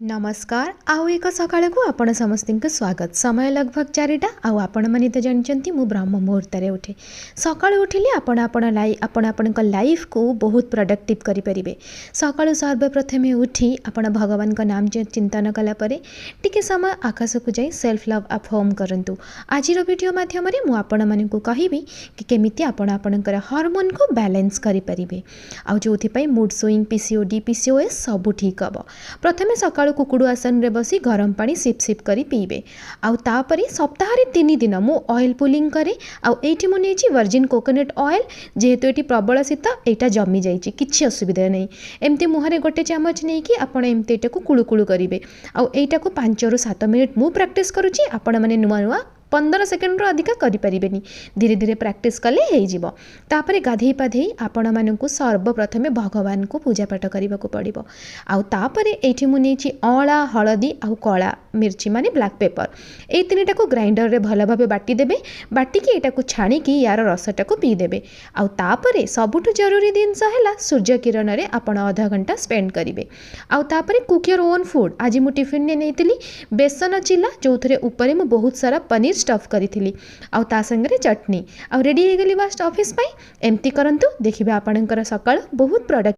नमस्कार आउ एक सका को आपण समस्त स्वागत। समय लगभग 4टा आपण मैंने तो जानते मु ब्रह्म मुहूर्त उठे सका उठिले आपण लाइफ को बहुत प्रोडक्टिव करें। सका सर्वप्रथम उठी आपण भगवान का नाम चिंतन कलापर टिके समय आकाश को जाई सेल्फ लव अफर्म करंतु। आज वीडियो माध्यम आपण मानक कहबी कि केमिति आपणकर हार्मोन को बैलेंस करें आउ जो मूड स्विंग पीसीओडी पीसीओएस सब ठीक हम। प्रथम सका कुकुड़ू आसन रे बसी गरम पानी सिप सिप करी पीबे। आउ तापरे सप्ताह 3 दिन मु ऑयल पुलिंग करे। आउ एठी मु नेछि वर्जिन कोकोनट ऑयल जेहेतु एठी प्रबल शीत एटा जमी जाइछि किछि असुविधा नहीं। एमती मुहरे गोटे चामच नहीं कि आपण एमती एटा को कुळुकुळु करिवे। आउ एटा को 5 रु 7 मिनिट मु प्रैक्टिस करूछि। आपण माने नुआ नुआ 15 सेकेंड अधिक करें धीरे धीरे प्रैक्टिस कले हो। तापरे गाधे पाधे आपण मानकु सर्वप्रथमे भगवान को पूजा पाठ करने को पड़ो। आउ तापरे एठी मु नेछि अँला हलदी आउ कला मिर्ची माने ब्लैक पेपर ए तीनटा को ग्राइंडर रे भल भाबे बाटी देबे। बाटिकी एटा को छाणी की यार रसटा को पी देबे। आउ तापरे सबुठु जरूरी जिनस हैला सूर्य किरण रे आपण आधा घंटा स्पेंड करिवे। आउ तापरे कुक योर ओन फूड। आज मु टिफिन ने नेइतिली बेसन चिला जो थरे ऊपर मु बहुत सारा पनीर स्टफ करी आउ ता संगे चटनी आउ रेडी हो गली बास्ट ऑफिस पाई। एमती करंतु देखिबे आपणकर सकाळ बहुत प्रोडक्ट